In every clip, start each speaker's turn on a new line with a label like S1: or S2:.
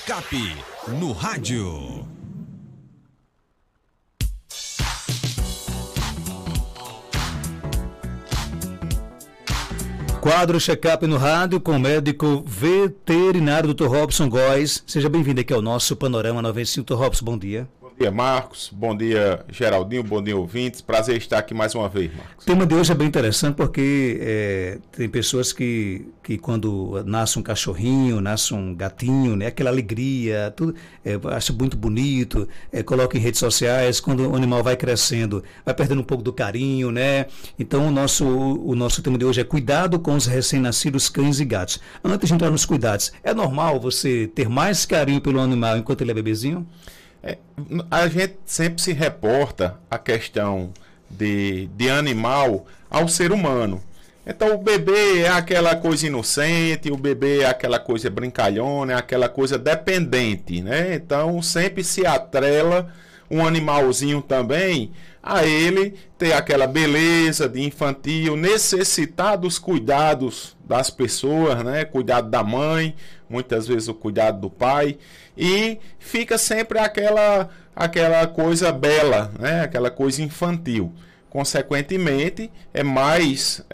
S1: Cap no rádio.
S2: Quadro Check-up no rádio com o médico veterinário Dr. Robson Góes. Seja bem-vindo aqui ao nosso Panorama 95. Dr. Robson, bom dia.
S3: Bom dia, Marcos. Bom dia, Geraldinho. Bom dia, ouvintes. Prazer estar aqui mais uma vez, Marcos.
S2: O tema de hoje é bem interessante porque tem pessoas que quando nasce um cachorrinho, nasce um gatinho, né, aquela alegria, tudo, acha muito bonito, coloca em redes sociais, quando o animal vai crescendo, vai perdendo um pouco do carinho, né? Então o nosso tema de hoje é cuidado com os recém-nascidos cães e gatos. Antes de entrar nos cuidados, é normal você ter mais carinho pelo animal enquanto ele é bebezinho?
S3: A gente sempre se reporta a questão de animal ao ser humano. Então o bebê é aquela coisa inocente, o bebê é aquela coisa brincalhona, é aquela coisa dependente, né? Então sempre se atrela um animalzinho também a ele ter aquela beleza de infantil, necessitar dos cuidados das pessoas, né? Cuidado da mãe, muitas vezes o cuidado do pai, e fica sempre aquela coisa bela, né? Aquela coisa infantil. Consequentemente, é mais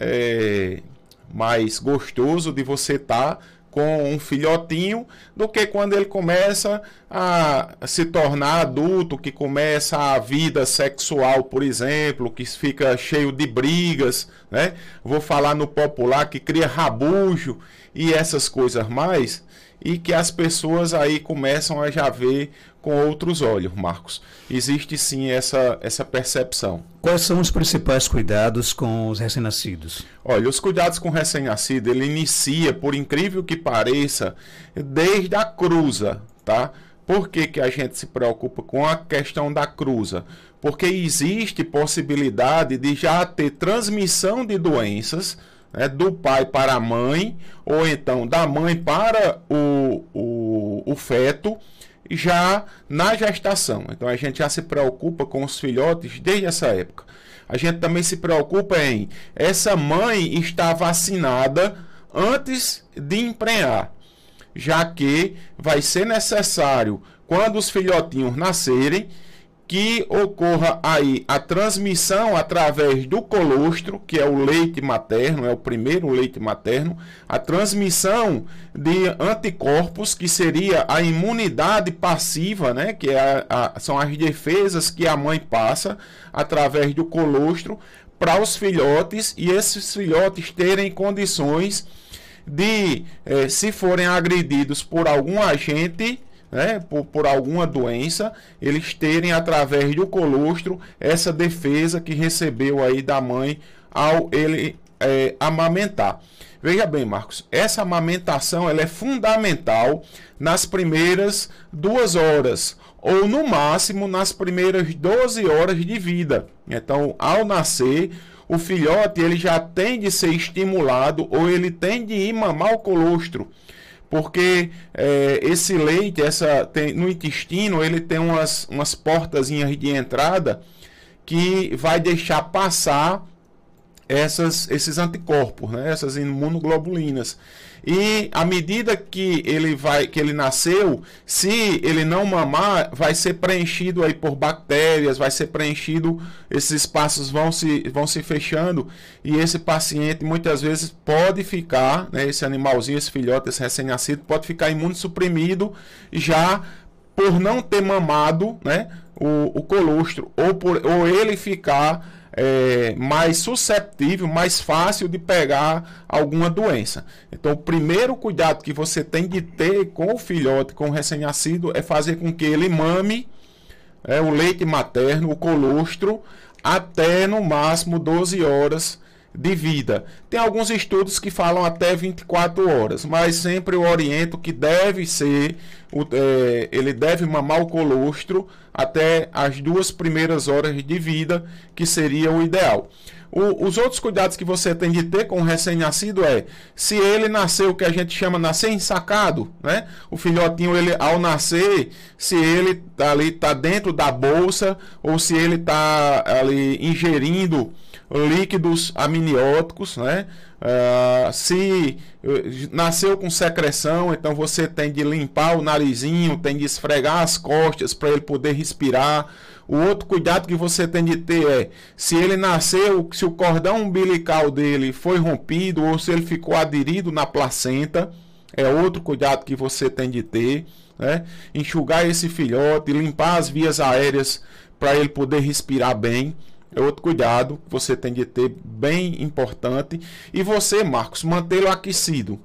S3: gostoso de você estar com um filhotinho do que quando ele começa a se tornar adulto, que começa a vida sexual, por exemplo, que fica cheio de brigas, né? Vou falar no popular, que cria rabujo e essas coisas mais, e que as pessoas aí começam a já ver com outros olhos, Marcos. Existe sim essa percepção.
S2: Quais são os principais cuidados com os recém-nascidos?
S3: Olha, os cuidados com o recém-nascido, ele inicia, por incrível que pareça, desde a cruza, tá? Por que a gente se preocupa com a questão da cruza? Porque existe possibilidade de já ter transmissão de doenças, né, do pai para a mãe, ou então da mãe para o feto, já na gestação. Então a gente já se preocupa com os filhotes desde essa época. A gente também se preocupa em essa mãe estar vacinada antes de emprenhar, já que vai ser necessário, quando os filhotinhos nascerem, que ocorra aí a transmissão através do colostro, que é o leite materno, é o primeiro leite materno, a transmissão de anticorpos, que seria a imunidade passiva, né, que são as defesas que a mãe passa através do colostro para os filhotes, e esses filhotes terem condições de, se forem agredidos por algum agente, né, por alguma doença, eles terem através do colostro essa defesa que recebeu aí da mãe ao ele amamentar. Veja bem, Marcos, essa amamentação ela é fundamental nas primeiras 2 horas, ou no máximo nas primeiras 12 horas de vida. Então, ao nascer, o filhote ele já tem de ser estimulado, ou ele tem de ir mamar o colostro, porque esse leite, no intestino, ele tem umas portazinhas de entrada que vai deixar passar esses anticorpos, né? Essas imunoglobulinas. E à medida que ele nasceu, se ele não mamar, vai ser preenchido aí por bactérias, vai ser preenchido, esses espaços vão se fechando, e esse paciente muitas vezes pode ficar, né, esse animalzinho, esse filhote, esse recém-nascido, pode ficar imunossuprimido já por não ter mamado, né, o colostro, ou ele ficar mais susceptível, mais fácil de pegar alguma doença. Então, o primeiro cuidado que você tem de ter com o filhote, com o recém-nascido, é fazer com que ele mame o leite materno, o colostro, até no máximo 12 horas de vida. Tem alguns estudos que falam até 24 horas, mas sempre eu oriento que deve ser, ele deve mamar o colostro até as 2 primeiras horas de vida, que seria o ideal. Os outros cuidados que você tem de ter com o recém-nascido se ele nasceu, o que a gente chama nascer ensacado, né? O filhotinho, ele ao nascer, se ele tá dentro da bolsa, ou se ele está ali ingerindo líquidos amnióticos, né? Se nasceu com secreção, então você tem de limpar o narizinho, tem de esfregar as costas para ele poder respirar. O outro cuidado que você tem de ter é, se ele nasceu, se o cordão umbilical dele foi rompido ou se ele ficou aderido na placenta, é outro cuidado que você tem de ter, né? Enxugar esse filhote, limpar as vias aéreas para ele poder respirar bem. É outro cuidado que você tem de ter, bem importante. E você, Marcos, mantê-lo aquecido.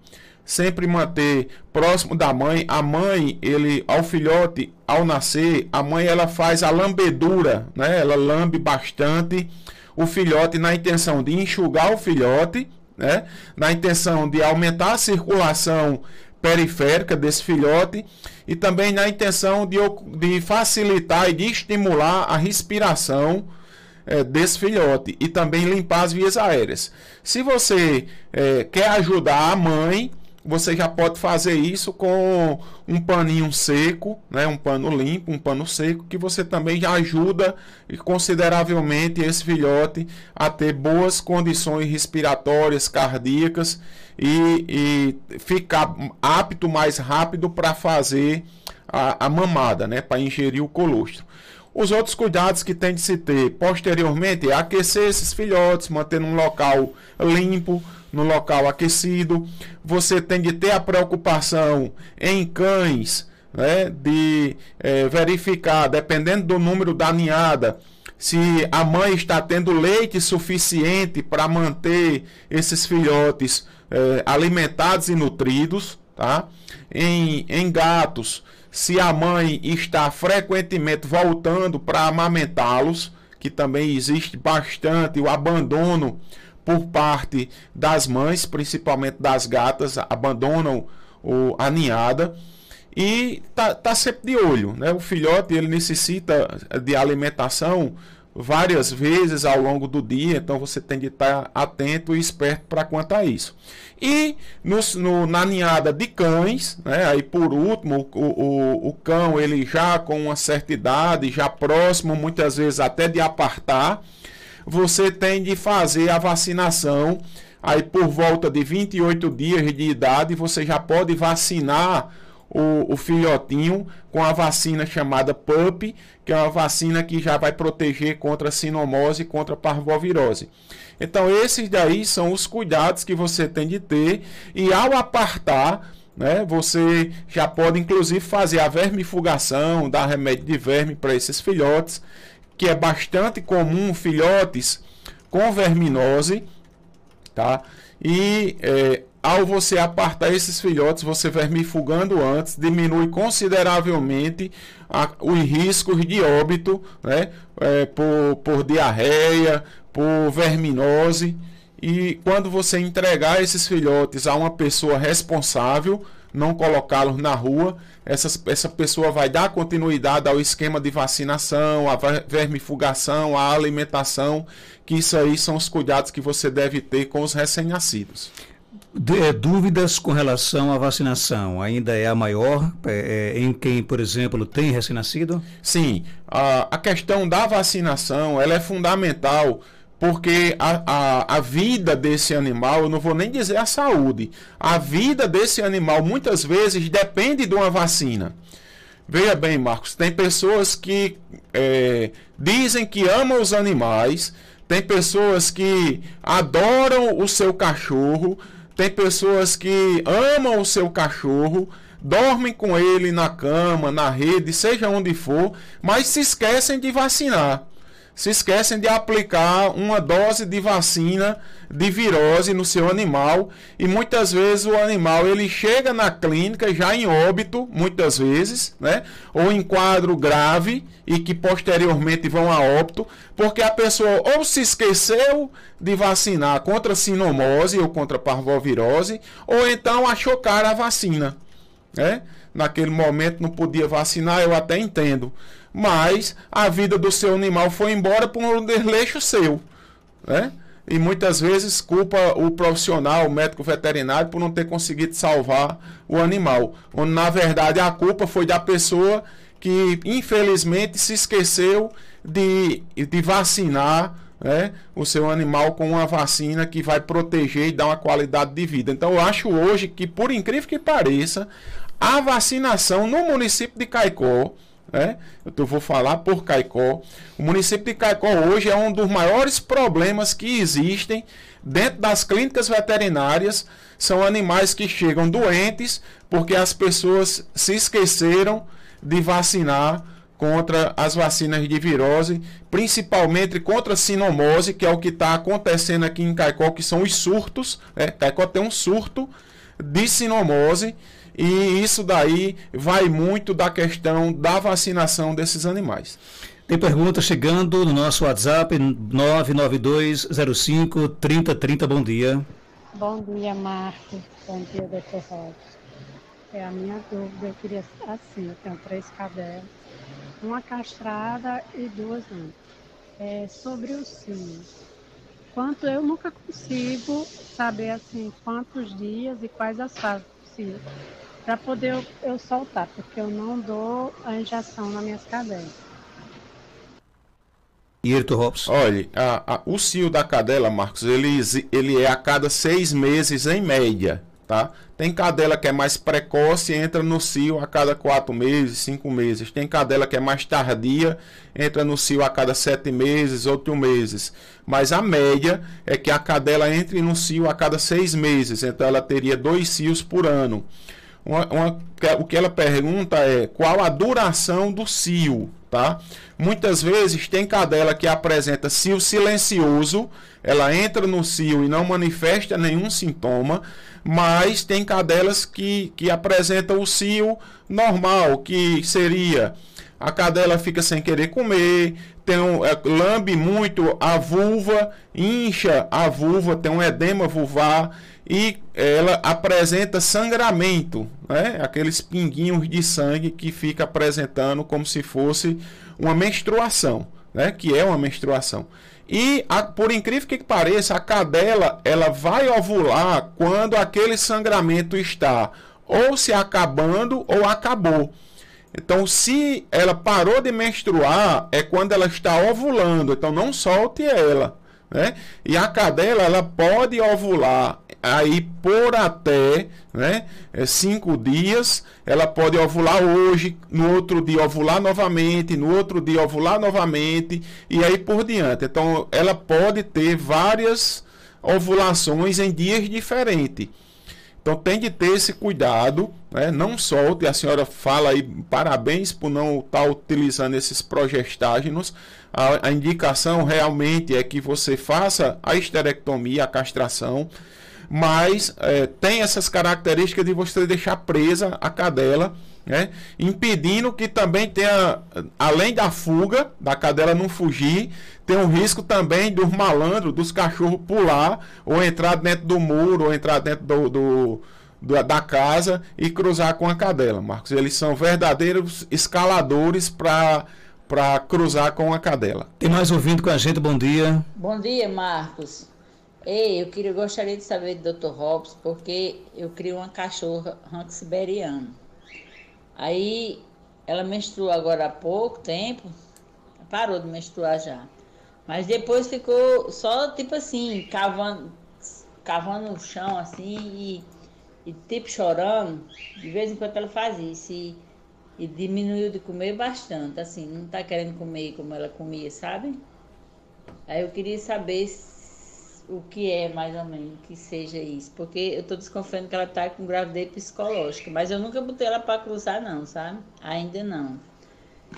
S3: Sempre manter próximo da mãe. A mãe, ao filhote, ao nascer, a mãe ela faz a lambedura, né? Ela lambe bastante o filhote na intenção de enxugar o filhote, né? Na intenção de aumentar a circulação periférica desse filhote e também na intenção de facilitar e de estimular a respiração desse filhote e também limpar as vias aéreas. Se você quer ajudar a mãe, você já pode fazer isso com um paninho seco, né? Um pano limpo, um pano seco, que você também já ajuda consideravelmente esse filhote a ter boas condições respiratórias, cardíacas e ficar apto mais rápido para fazer a mamada, né? Para ingerir o colostro. Os outros cuidados que tem de se ter posteriormente é aquecer esses filhotes, manter num local limpo, no local aquecido. Você tem de ter a preocupação em cães, né, de verificar, dependendo do número da ninhada, se a mãe está tendo leite suficiente para manter esses filhotes alimentados e nutridos, tá? Em gatos, se a mãe está frequentemente voltando para amamentá-los, que também existe bastante o abandono por parte das mães, principalmente das gatas, abandonam a ninhada. E tá sempre de olho, né? O filhote ele necessita de alimentação várias vezes ao longo do dia, então você tem de estar atento e esperto para quanto a isso. E na ninhada de cães, né? Aí por último, o cão ele já com uma certa idade, já próximo muitas vezes até de apartar, você tem de fazer a vacinação. Aí por volta de 28 dias de idade você já pode vacinar o filhotinho com a vacina chamada PUP, que é uma vacina que já vai proteger contra a sinomose e contra a parvovirose. Então esses daí são os cuidados que você tem de ter, e ao apartar, né, você já pode inclusive fazer a vermifugação, dar remédio de verme para esses filhotes, que é bastante comum filhotes com verminose, tá? E ao você apartar esses filhotes, você vermifugando antes, diminui consideravelmente os riscos de óbito, né? Por diarreia, por verminose. E quando você entregar esses filhotes a uma pessoa responsável, não colocá-los na rua, essa pessoa vai dar continuidade ao esquema de vacinação, a vermifugação, a alimentação, que isso aí são os cuidados que você deve ter com os recém-nascidos.
S2: Dúvidas com relação à vacinação ainda é a maior em quem, por exemplo, tem recém-nascido?
S3: Sim, a questão da vacinação ela é fundamental, porque a vida desse animal, eu não vou nem dizer a saúde, a vida desse animal muitas vezes depende de uma vacina. Veja bem, Marcos, tem pessoas que dizem que amam os animais, tem pessoas que adoram o seu cachorro, tem pessoas que amam o seu cachorro, dormem com ele na cama, na rede, seja onde for, mas se esquecem de vacinar. Se esquecem de aplicar uma dose de vacina de virose no seu animal, e muitas vezes o animal ele chega na clínica já em óbito, muitas vezes, né? Ou em quadro grave e que posteriormente vão a óbito, porque a pessoa ou se esqueceu de vacinar contra sinomose ou contra parvovirose, ou então achou cara a vacina, né? Naquele momento não podia vacinar, eu até entendo, mas a vida do seu animal foi embora por um desleixo seu, né? E muitas vezes culpa o profissional, o médico veterinário, por não ter conseguido salvar o animal, onde na verdade a culpa foi da pessoa que infelizmente se esqueceu de vacinar né, o seu animal com uma vacina que vai proteger e dar uma qualidade de vida. Então eu acho hoje que, por incrível que pareça, a vacinação no município de Caicó, né, eu vou falar por Caicó, o município de Caicó hoje é um dos maiores problemas que existem dentro das clínicas veterinárias. São animais que chegam doentes porque as pessoas se esqueceram de vacinar contra as vacinas de virose, principalmente contra a sinomose, que é o que está acontecendo aqui em Caicó, que são os surtos, né? Caicó tem um surto de sinomose, e isso daí vai muito da questão da vacinação desses animais.
S2: Tem pergunta chegando no nosso WhatsApp, 992053030. Bom dia.
S4: Bom dia, Marcos. Bom dia, Dr. Robson. A minha dúvida, eu queria, assim, eu tenho 3 cadelas, uma castrada e 2 não. Sobre os cios, eu nunca consigo saber, assim, quantos dias e quais as fases do cio, para poder eu soltar, porque eu não dou a injeção nas minhas cadelas.
S2: Dr. Robson.
S3: Olha, o cio da cadela, Marcos, ele é a cada 6 meses em média, tá? Tem cadela que é mais precoce, entra no cio a cada 4 meses, 5 meses. Tem cadela que é mais tardia, entra no cio a cada 7 meses, 8 meses. Mas a média é que a cadela entre no cio a cada 6 meses. Então ela teria 2 cios por ano. O que ela pergunta é qual a duração do cio, tá? Muitas vezes tem cadela que apresenta cio silencioso, ela entra no cio e não manifesta nenhum sintoma, mas tem cadelas que apresentam o cio normal, que seria a cadela fica sem querer comer, lambe muito a vulva, incha a vulva, tem um edema vulvar e ela apresenta sangramento, né? Aqueles pinguinhos de sangue que fica apresentando como se fosse uma menstruação, né? Que é uma menstruação. E, por incrível que pareça, a cadela ela vai ovular quando aquele sangramento está ou se acabando ou acabou. Então, se ela parou de menstruar, é quando ela está ovulando. Então, não solte ela, né? E a cadela ela pode ovular aí por até, né, 5 dias. Ela pode ovular hoje, no outro dia ovular novamente, no outro dia ovular novamente e aí por diante. Então ela pode ter várias ovulações em dias diferentes. Então tem de ter esse cuidado, né? Não solte. A senhora fala aí, parabéns por não estar utilizando esses progestágenos. A indicação realmente é que você faça a esterectomia, a castração, mas tem essas características de você deixar presa a cadela, né? Impedindo que também tenha, além da fuga, da cadela não fugir, tem um risco também dos malandros, dos cachorros pular, ou entrar dentro do muro, ou entrar dentro da casa e cruzar com a cadela, Marcos. Eles são verdadeiros escaladores para cruzar com a cadela.
S2: Tem mais ouvindo com a gente, bom dia.
S5: Bom dia, Marcos. Ei, eu gostaria de saber do Dr. Robson, porque eu crio uma cachorra ranco siberiano. Aí ela menstruou agora há pouco tempo, parou de menstruar já. Mas depois ficou só tipo assim, cavando no chão assim e tipo chorando. De vez em quando ela faz isso e diminuiu de comer bastante, assim, não tá querendo comer como ela comia, sabe? Aí eu queria saber o que é mais ou menos que seja isso, porque eu tô desconfiando que ela tá com gravidez psicológica, mas eu nunca botei ela para cruzar não, sabe? Ainda não.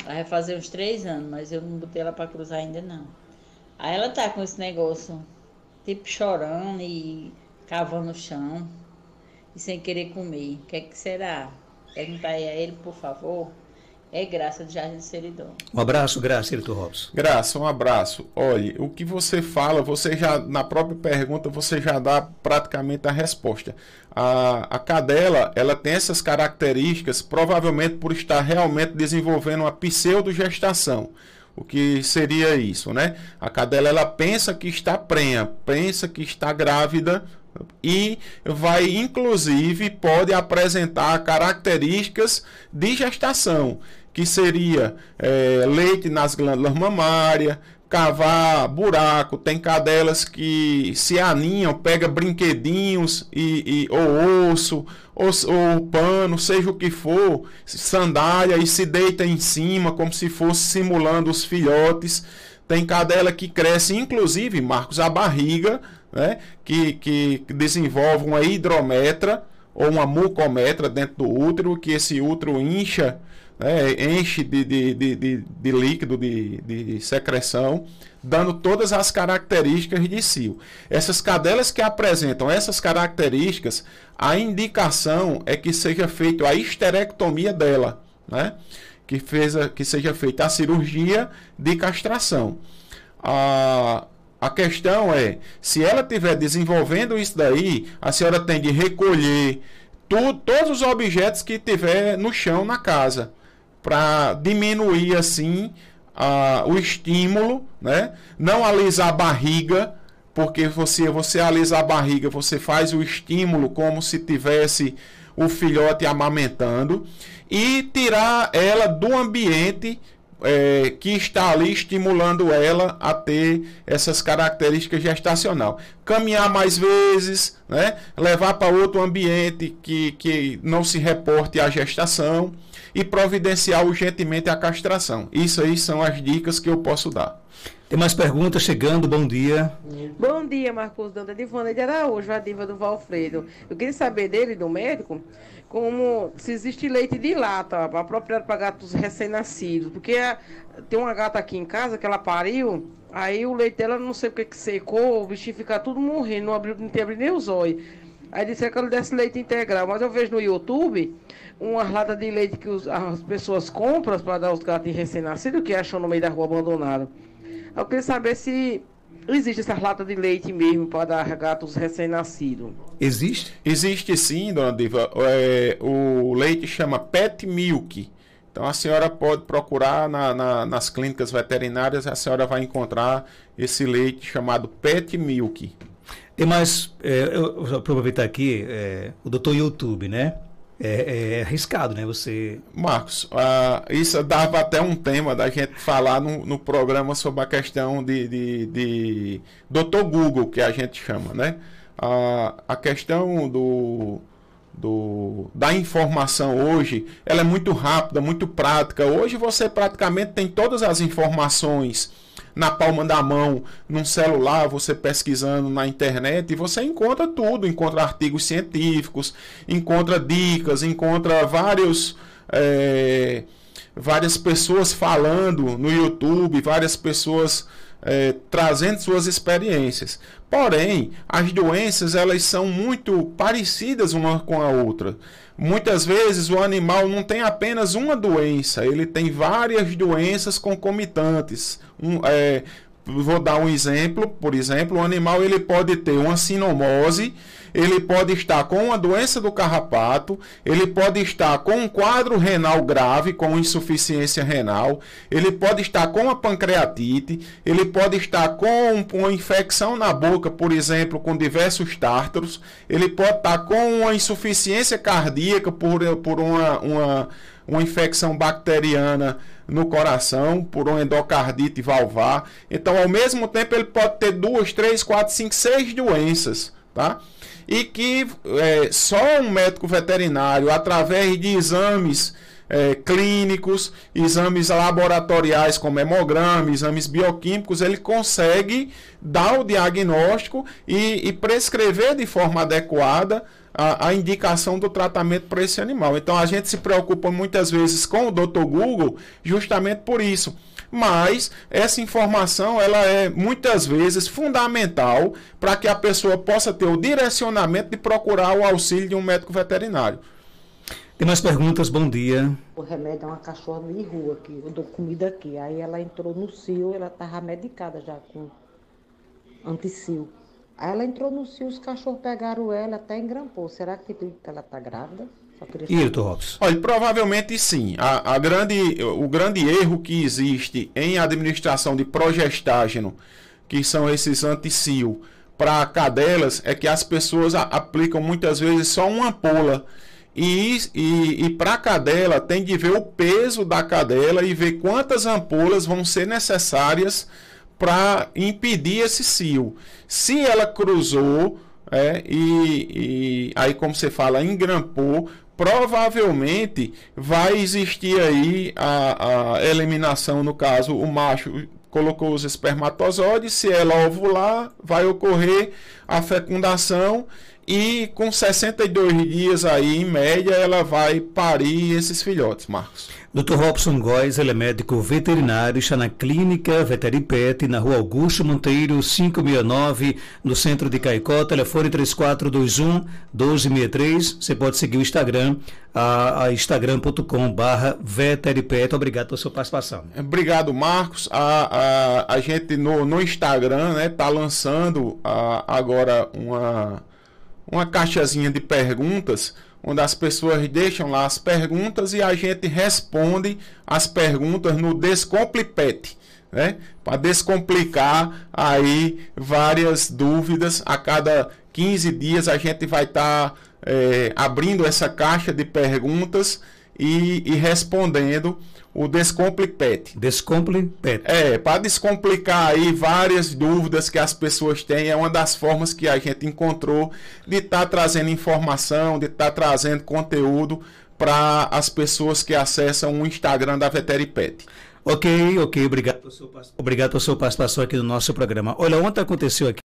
S5: Ela vai fazer uns 3 anos, mas eu não botei ela para cruzar ainda não. Aí ela tá com esse negócio, tipo chorando e cavando no chão e sem querer comer. O que é que será? Perguntar aí a ele, por favor. É Graça do Jardim do Seridó.
S2: Um abraço, Graça, Dr. Robson.
S3: Graça, um abraço. Olha, o que você fala, você já, na própria pergunta, você já dá praticamente a resposta. A cadela, ela tem essas características, provavelmente por estar realmente desenvolvendo uma pseudogestação. O que seria isso, né? A cadela, ela pensa que está prenha, pensa que está grávida, e vai, inclusive, pode apresentar características de gestação, que seria leite nas glândulas mamárias, cavar buraco, tem cadelas que se aninham, pega brinquedinhos ou osso, ou pano, seja o que for, sandália e se deita em cima como se fosse simulando os filhotes. Tem cadela que cresce, inclusive, Marcos, a barriga, né, que desenvolve uma hidrometra ou uma mucometra dentro do útero, que esse útero incha, né, enche de líquido, de secreção, dando todas as características de cio. Essas cadelas que apresentam essas características, a indicação é que seja feita a histerectomia dela, né? Que seja feita a cirurgia de castração. A questão é, se ela estiver desenvolvendo isso daí, a senhora tem de recolher todos os objetos que tiver no chão na casa, para diminuir assim o estímulo, né? Não alisar a barriga, porque você alisa a barriga, você faz o estímulo como se tivesse o filhote amamentando, e tirar ela do ambiente que está ali estimulando ela a ter essas características gestacional. Caminhar mais vezes, né? Levar para outro ambiente que não se reporte à gestação e providenciar urgentemente a castração. Isso aí são as dicas que eu posso dar.
S2: Tem mais perguntas chegando, bom dia.
S6: Bom dia, Marcos Danda de Ivana de Araújo, a diva do Valfredo. Eu queria saber dele, do médico, como se existe leite de lata apropriado para gatos recém-nascidos. Porque tem uma gata aqui em casa que ela pariu, aí o leite dela não sei porque que secou, o bichinho fica tudo morrendo, não tem abrido nem os olhos. Aí disseram que ela desse leite integral, mas eu vejo no YouTube umas latas de leite que as pessoas compram para dar aos gatos recém-nascidos, que acham no meio da rua abandonado. Eu queria saber se existe essa lata de leite mesmo para dar gatos recém-nascidos.
S2: Existe?
S3: Existe sim, dona Diva. O leite chama Pet Milk. Então a senhora pode procurar nas clínicas veterinárias, a senhora vai encontrar esse leite chamado Pet Milk.
S2: Tem mais, eu vou aproveitar aqui, o doutor YouTube, né? É arriscado, né? Você...
S3: Marcos, isso dava até um tema da gente falar no programa sobre a questão de Dr. Google, que a gente chama, né? A questão da informação hoje, ela é muito rápida, muito prática. Hoje você praticamente tem todas as informações na palma da mão, num celular, você pesquisando na internet, e você encontra tudo, encontra artigos científicos, encontra dicas, encontra várias pessoas falando no YouTube, várias pessoas trazendo suas experiências. Porém, as doenças, elas são muito parecidas uma com a outra. Muitas vezes o animal não tem apenas uma doença, ele tem várias doenças concomitantes. Vou dar um exemplo, por exemplo, o animal ele pode ter uma sinomose, ele pode estar com uma doença do carrapato, ele pode estar com um quadro renal grave, com insuficiência renal, ele pode estar com a pancreatite, ele pode estar com uma infecção na boca, por exemplo, com diversos tártaros, ele pode estar com uma insuficiência cardíaca por uma infecção bacteriana no coração, por uma endocardite valvar. Então, ao mesmo tempo, ele pode ter 2, 3, 4, 5, 6 doenças, tá? E que só um médico veterinário, através de exames clínicos, exames laboratoriais como hemograma, exames bioquímicos, ele consegue dar o diagnóstico e prescrever de forma adequada a indicação do tratamento para esse animal. Então a gente se preocupa muitas vezes com o Dr. Google justamente por isso. Mas essa informação ela é muitas vezes fundamental para que a pessoa possa ter o direcionamento de procurar o auxílio de um médico veterinário.
S2: Tem mais perguntas? Bom dia.
S7: O remédio é uma cachorra de rua aqui, eu dou comida aqui. Aí ela entrou no cio, ela estava medicada já com anti-cio. Aí ela entrou no cio, os cachorros pegaram ela, até engrampou. Será que ela está grávida?
S2: E doutor Robson?
S3: Olha, provavelmente sim. O grande erro que existe em administração de progestágeno, que são esses anti-cio, para cadelas é que as pessoas aplicam muitas vezes só uma ampola. E para a cadela tem de ver o peso da cadela e ver quantas ampolas vão ser necessárias para impedir esse cio. Se ela cruzou aí, como você fala, engrampou, provavelmente vai existir aí a eliminação, no caso, o macho colocou os espermatozoides, se ela ovular, vai ocorrer a fecundação e com 62 dias aí, em média, ela vai parir esses filhotes, Marcos.
S2: Dr. Robson Góes, ele é médico veterinário, está na clínica Veteripet, na rua Augusto Monteiro, 569, no centro de Caicó, telefone 3421-1263. Você pode seguir o Instagram, instagram.com/veteripet. Obrigado pela sua participação.
S3: Obrigado, Marcos. A gente no Instagram, né, tá lançando agora uma caixazinha de perguntas, onde as pessoas deixam lá as perguntas e a gente responde as perguntas no Descomplipet, né? Para descomplicar aí várias dúvidas. A cada 15 dias a gente vai estar abrindo essa caixa de perguntas e respondendo o Descomplipet.
S2: Descomplipet.
S3: Para descomplicar aí várias dúvidas que as pessoas têm, é uma das formas que a gente encontrou de estar trazendo informação, de estar trazendo conteúdo para as pessoas que acessam o Instagram da Veteripet.
S2: Ok, obrigado pela sua participação aqui no nosso programa. Olha, ontem aconteceu aqui